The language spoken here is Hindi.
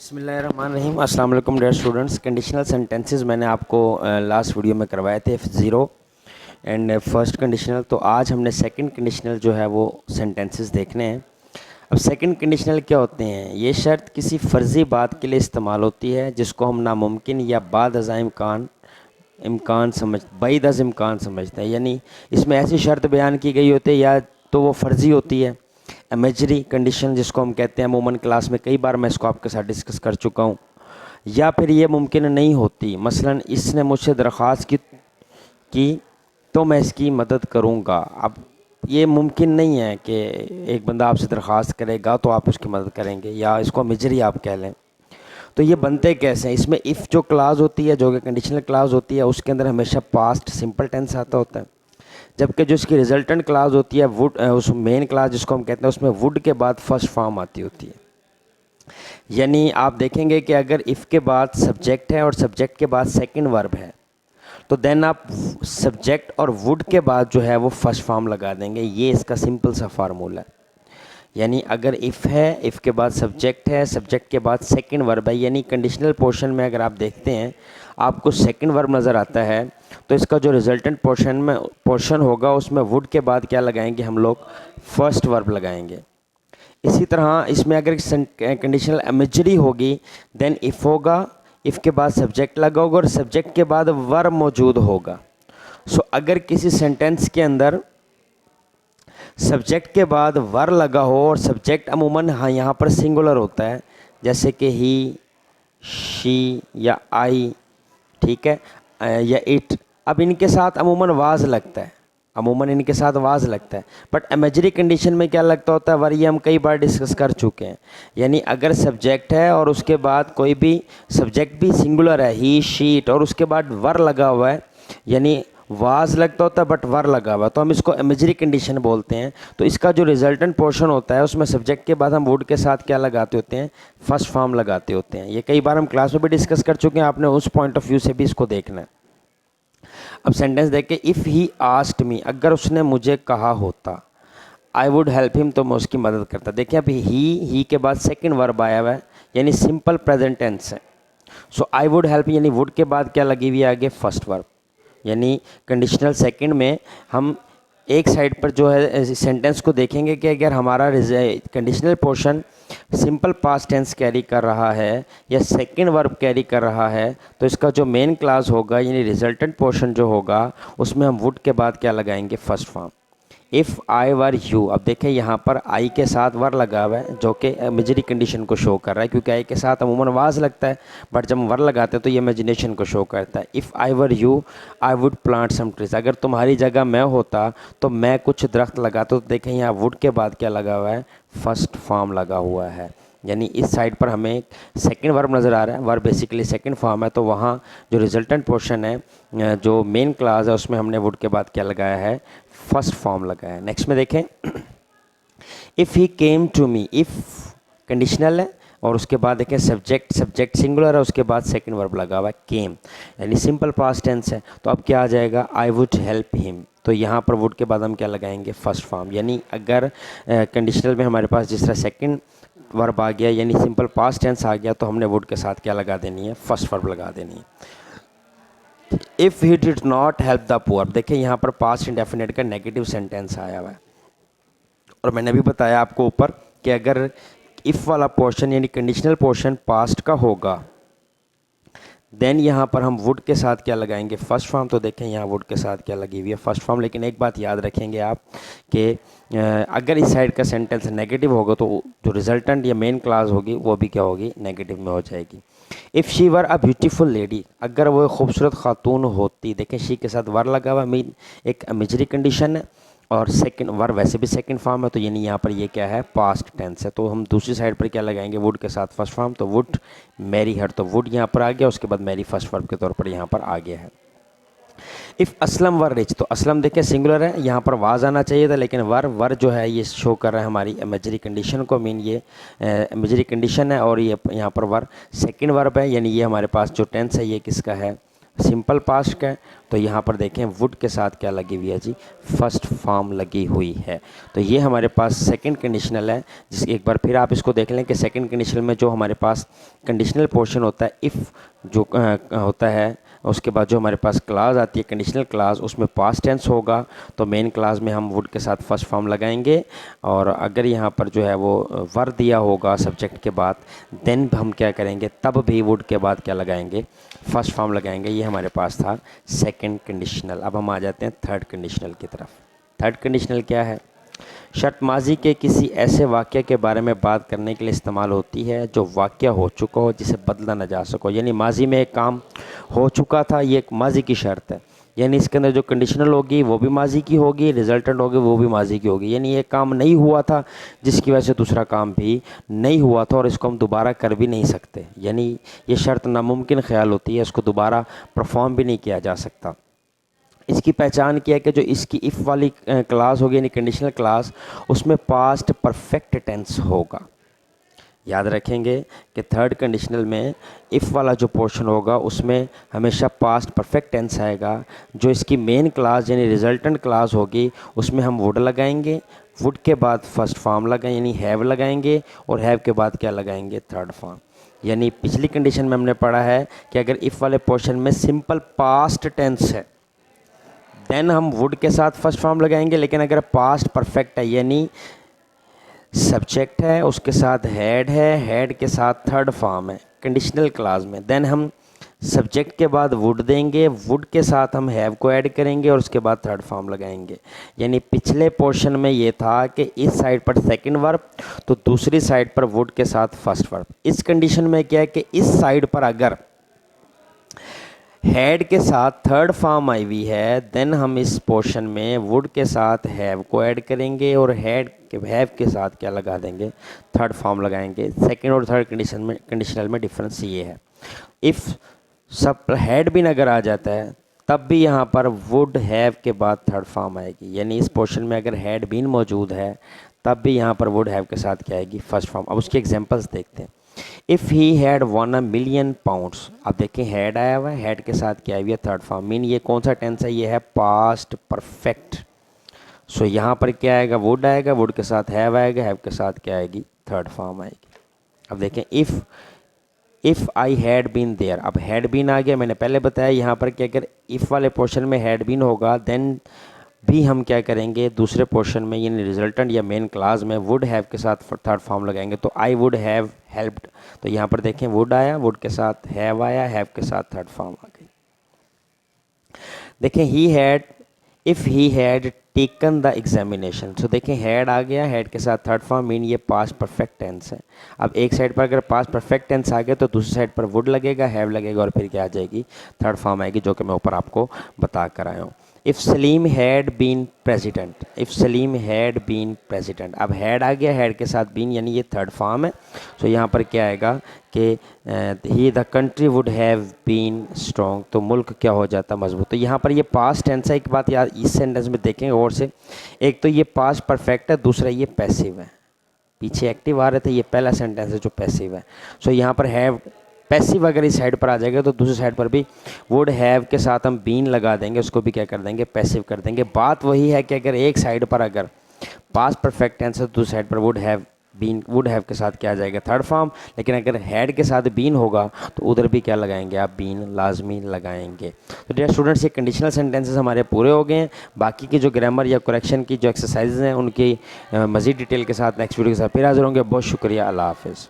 बिस्मिल्लाहिर्रहमानिर्रहीम। अस्सलाम वालेकुम डियर स्टूडेंट्स। कंडीशनल सेंटेंसेस मैंने आपको लास्ट वीडियो में करवाए थे F0 एंड फर्स्ट कंडीशनल। तो आज हमने सेकंड कंडीशनल जो है वो सेंटेंसेस देखने हैं। अब सेकंड कंडीशनल क्या होते हैं? ये शर्त किसी फ़र्ज़ी बात के लिए इस्तेमाल होती है जिसको हम नामुमकिन या बाद अज़ा बैद अज़ इम्कान समझते हैं। यानी इसमें ऐसी शर्त बयान की गई होती है या तो वो फ़र्ज़ी होती है, इमेजरी कंडीशन जिसको हम कहते हैं। अमूमन क्लास में कई बार मैं इसको आपके साथ डिस्कस कर चुका हूँ। या फिर ये मुमकिन नहीं होती, मसलन इसने मुझसे दरख्वास्त की तो मैं इसकी मदद करूँगा। अब ये मुमकिन नहीं है कि एक बंदा आपसे दरख्वास्त करेगा तो आप उसकी मदद करेंगे, या इसको इमेजरी आप कह लें। तो ये बनते कैसे हैं? इसमें इफ़ जो क्लास होती है, जो कि कंडीशनल क्लास होती है, उसके अंदर हमेशा पास्ट सिंपल टेंस आता होता है, जबकि जो इसकी रिजल्टेंट क्लास होती है उस मेन क्लास जिसको हम कहते हैं, उसमें वुड के बाद फर्स्ट फॉर्म आती होती है। यानी आप देखेंगे कि अगर इफ़ के बाद सब्जेक्ट है और सब्जेक्ट के बाद सेकंड वर्ब है तो देन आप सब्जेक्ट और वुड के बाद जो है वो फर्स्ट फॉर्म लगा देंगे। ये इसका सिंपल सा फार्मूला है। यानी अगर इफ़ है, इफ़ के बाद सब्जेक्ट है, सब्जेक्ट के बाद सेकंड वर्ब है, यानी कंडीशनल पोर्शन में अगर आप देखते हैं आपको सेकंड वर्ब नज़र आता है, तो इसका जो रिजल्टेंट पोर्शन होगा उसमें वुड के बाद क्या लगाएंगे हम लोग? फर्स्ट वर्ब लगाएंगे। इसी तरह इसमें अगर कंडीशनल इमेजरी होगी देन इफ़ होगा, इफ़ के बाद सब्जेक्ट लगा होगा और सब्जेक्ट के बाद वर्ब मौजूद होगा। सो अगर किसी सेंटेंस के अंदर सब्जेक्ट के बाद वर लगा हो और सब्जेक्ट अमूमन यहाँ पर सिंगुलर होता है, जैसे कि ही, शी या आई, ठीक है, या इट। अब इनके साथ अमूमन वाज लगता है, इनके साथ वाज लगता है। बट इमेजरी कंडीशन में क्या लगता होता है? वर। ये हम कई बार डिस्कस कर चुके हैं। यानी अगर सब्जेक्ट है और उसके बाद कोई भी सब्जेक्ट भी सिंगुलर है, ही, शी, इट, और उसके बाद वर लगा हुआ है, यानी वाज लगता होता है बट वर लगा हुआ, तो हम इसको इमेजरी कंडीशन बोलते हैं। तो इसका जो रिजल्टेंट पोर्शन होता है उसमें सब्जेक्ट के बाद हम वुड के साथ क्या लगाते होते हैं? फर्स्ट फॉर्म लगाते होते हैं। ये कई बार हम क्लास में भी डिस्कस कर चुके हैं, आपने उस पॉइंट ऑफ व्यू से भी इसको देखना है। अब सेंटेंस देख के, इफ़ ही आस्क्ड मी, अगर उसने मुझे कहा होता, आई वुड हेल्प हिम, तो मैं उसकी मदद करता। देखिए अभी ही के बाद सेकंड वर्ब आया हुआ है, यानी सिंपल प्रेजेंट टेंस है। सो आई वुड हेल्प, यानी वुड के बाद क्या लगी हुई है आगे? First verb. यानी कंडीशनल सेकंड में हम एक साइड पर जो है सेंटेंस को देखेंगे कि अगर हमारा conditional portion simple past tense carry कर रहा है या सेकंड वर्ब कैरी कर रहा है, तो इसका जो मेन क्लास होगा यानी रिजल्टेंट पोर्शन जो होगा उसमें हम वुड के बाद क्या लगाएंगे? First form. If I were you, अब देखें यहाँ पर आई के साथ वर लगा हुआ है जो कि इमेजरी कंडीशन को शो कर रहा है, क्योंकि आई के साथ अमूमन वाज लगता है, बट जब हम वर लगाते हैं तो ये इमेजिनेशन को शो करता है। If I were you I would plant some trees, अगर तुम्हारी जगह मैं होता तो मैं कुछ दरख्त लगाता। तो देखें यहाँ वुड के बाद क्या लगा हुआ है? फर्स्ट फॉर्म लगा हुआ है। यानी इस साइड पर हमें सेकंड वर्ब नज़र आ रहा है, वर्ब बेसिकली सेकंड फॉर्म है, तो वहाँ जो रिजल्टेंट पोर्शन है, जो मेन क्लास है, उसमें हमने वुड के बाद क्या लगाया है? फर्स्ट फॉर्म लगाया है। नेक्स्ट में देखें, if he came to me, if conditional है और उसके बाद देखें सब्जेक्ट सिंगुलर है, उसके बाद सेकंड वर्ब लगा हुआ है केम, यानी सिंपल पास्ट टेंस है। तो अब क्या आ जाएगा? I would help him. तो यहाँ पर वुड के बाद हम क्या लगाएंगे? First form. यानी अगर कंडीशनल में हमारे पास जिस तरह सेकंड वर्ब आ गया यानी सिंपल पास्ट टेंस आ गया, तो हमने वुड के साथ क्या लगा देनी है? फर्स्ट वर्ब लगा देनी है। If he did not help the poor, देखिए यहाँ पर पास्ट इंडेफिनिट का नेगेटिव सेंटेंस आया हुआ है, और मैंने भी बताया आपको ऊपर कि अगर इफ़ वाला पोर्शन यानी कंडीशनल पोर्शन पास्ट का होगा देन यहाँ पर हम वुड के साथ क्या लगाएंगे? First form. तो देखें यहाँ वुड के साथ क्या लगी हुई है? First form. लेकिन एक बात याद रखेंगे आप कि अगर इस साइड का सेंटेंस नेगेटिव होगा तो जो रिजल्टेंट या मेन क्लास होगी वो भी क्या होगी? नेगेटिव में हो जाएगी। If she were a beautiful lady, अगर वो खूबसूरत खातून होती, देखें शी के साथ वर लगा हुआ, मीन एक इमेजरी कंडीशन है, और सेकंड वर्ब वैसे भी सेकंड फॉर्म है, तो यानी यहाँ पर ये क्या है? पास्ट टेंस है। तो हम दूसरी साइड पर क्या लगाएंगे? वुड के साथ फर्स्ट फॉर्म। तो वुड मैरी हर, तो वुड यहाँ पर आ गया, उसके बाद मैरी फर्स्ट वर्ब के तौर पर यहाँ पर आ गया है। इफ़ असलम वर रिच, तो असलम देखिए सिंगुलर है, यहाँ पर वाज आना चाहिए था, लेकिन वर जो है ये शो कर रहा है हमारी इमेजरी कंडीशन को, मीन ये इमेजरी कंडीशन है, और ये यहाँ पर वर सेकंड वर्ब है, यानी ये हमारे पास जो टेंस है ये किसका है? सिंपल पास्ट का है, तो यहाँ पर देखें वुड के साथ क्या लगी हुई है जी, फर्स्ट फॉर्म लगी हुई है। तो ये हमारे पास सेकंड कंडीशनल है, जिस एक बार फिर आप इसको देख लें कि सेकंड कंडीशनल में जो हमारे पास कंडीशनल पोर्शन होता है, इफ़ जो होता है, उसके बाद जो हमारे पास क्लास आती है कंडीशनल क्लास, उसमें पास्ट टेंस होगा, तो मेन क्लास में हम वुड के साथ फर्स्ट फॉर्म लगाएंगे। और अगर यहाँ पर जो है वो वर दिया होगा सब्जेक्ट के बाद, देन हम क्या करेंगे, तब भी वुड के बाद क्या लगाएंगे, फर्स्ट फॉर्म लगाएंगे। ये हमारे पास था सेकंड कंडीशनल। अब हम आ जाते हैं थर्ड कंडीशनल की तरफ। थर्ड कंडीशनल क्या है, शर्त माजी के किसी ऐसे वाक़े के बारे में बात करने के लिए इस्तेमाल होती है जो वाक़ हो चुका हो, जिसे बदला न जा सको। यानी माजी में एक काम हो चुका था, ये एक माजी की शर्त है, यानी इसके अंदर जो कंडीशनल होगी वो भी माजी की होगी, रिजल्टेंट होगी वो भी माजी की होगी। यानी ये काम नहीं हुआ था जिसकी वजह से दूसरा काम भी नहीं हुआ था, और इसको हम दोबारा कर भी नहीं सकते। यानी ये शर्त नामुमकिन ख्याल होती है, इसको दोबारा परफॉर्म भी नहीं किया जा सकता। इसकी पहचान किया कि जो इसकी इफ़ वाली क्लास होगी, यानी कंडीशनल क्लास, उसमें पास्ट परफेक्ट टेंस होगा। याद रखेंगे कि थर्ड कंडीशनल में इफ़ वाला जो पोर्शन होगा उसमें हमेशा पास्ट परफेक्ट टेंस आएगा। जो इसकी मेन क्लास यानी रिजल्टेंट क्लास होगी, उसमें हम वुड लगाएंगे, वुड के बाद फर्स्ट फॉर्म लगाएं यानी हैव लगाएंगे, और हैव के बाद क्या लगाएंगे, थर्ड फॉर्म। यानी पिछली कंडीशन में हमने पढ़ा है कि अगर इफ़ वाले पोर्शन में सिंपल पास्ट टेंस है, देन हम वुड के साथ फर्स्ट फॉर्म लगाएंगे। लेकिन अगर पास्ट परफेक्ट है, यानी सब्जेक्ट है, उसके साथ हेड है, हेड के साथ थर्ड फॉर्म है कंडीशनल क्लास में, देन हम सब्जेक्ट के बाद वुड देंगे, वुड के साथ हम हैव को ऐड करेंगे और उसके बाद थर्ड फॉर्म लगाएंगे। यानी पिछले पोर्शन में ये था कि इस साइड पर सेकंड वर्ब, तो दूसरी साइड पर वुड के साथ फर्स्ट वर्ब। इस कंडीशन में क्या है कि इस साइड पर अगर हेड के साथ थर्ड फॉर्म आई हुई है, देन हम इस पोर्शन में वुड के साथ हैव को ऐड करेंगे और हैव के साथ क्या लगा देंगे, थर्ड फॉर्म लगाएंगे। सेकंड और थर्ड कंडीशनल में डिफरेंस ये है। इफ़ सब हेड भी अगर आ जाता है, तब भी यहाँ पर वुड हैव के बाद थर्ड फॉर्म आएगी। यानी इस पोर्शन में अगर हैड बीन मौजूद है, तब भी यहाँ पर वुड हैव के साथ क्या आएगी, फर्स्ट फॉर्म। अब उसके एग्जांपल्स देखते हैं। If he had one a million pounds, अब देखें हैड आया हुआ है, हैड के साथ क्या आई है, थर्ड फॉर्म। मीन ये कौन सा टेंस है, ये है पास्ट परफेक्ट। सो यहाँ पर क्या आएगा, वुड आएगा, वुड के साथ हैव आएगा, हैव के साथ क्या आएगी, थर्ड फॉर्म आएगी। अब देखें if I had been there, अब हैड बीन आ गया। मैंने पहले बताया यहाँ पर कि अगर इफ़ वाले पोर्शन में हैड बीन होगा, देन भी हम क्या करेंगे, दूसरे पोर्शन में यानी रिजल्टेंट या मेन क्लास में वुड हैव के साथ थर्ड फॉर्म लगाएंगे। तो आई वुड हैव हेल्प्ड, तो यहाँ पर देखें वुड आया, वुड के साथ हैव आया, हैव के साथ थर्ड फॉर्म आ गई। देखें he had, if he had taken the examination, so देखें हैड आ गया, हैड के साथ थर्ड फॉर्म, मीन ये पास्ट परफेक्ट टेंस है। अब एक साइड पर अगर पास्ट परफेक्ट टेंस आ गया, तो दूसरी साइड पर वुड लगेगा, हैव लगेगा, और फिर क्या आ जाएगी, थर्ड फॉर्म आएगी, जो कि मैं ऊपर आपको बता कर आया हूँ। If Salim had been president, if Salim had been president, अब हैड आ गया, हैड के साथ बीन, यानी ये थर्ड फॉर्म है। सो यहाँ पर क्या आएगा कि he the country would have been strong, तो मुल्क क्या हो जाता मजबूत। तो यहाँ पर ये पास्ट टेंस है। एक बात याद इस सेंटेंस में देखेंगे और से, एक तो ये पास्ट परफेक्ट है, दूसरा ये पैसिव है। पीछे एक्टिव आ रहे थे, ये पहला सेंटेंस है जो पैसिव है। सो यहाँ पर हैव पैसिव अगर इस साइड पर आ जाएगा, तो दूसरी साइड पर भी वुड हैव के साथ हम बीन लगा देंगे, उसको भी क्या कर देंगे, पैसिव कर देंगे। बात वही है कि अगर एक साइड पर अगर पास्ट परफेक्ट टेंस है, तो दूसरी साइड पर would have been, would have के साथ क्या आ जाएगा, थर्ड फॉर्म। लेकिन अगर हैड के साथ बीन होगा, तो उधर भी क्या लगाएंगे आप, बीन लाजमी लगाएंगे। तो डियर स्टूडेंट्स, ये कंडीशनल सेंटेंसेस हमारे पूरे हो गए हैं। बाकी की जो ग्रामर या करेक्शन की जो एक्सरसाइजेज हैं, उनकी मज़ीद डिटेल के साथ नेक्स्ट वीडियो के साथ फिर हाजिर होंगे। बहुत शुक्रिया, अल्लाह हाफिज़।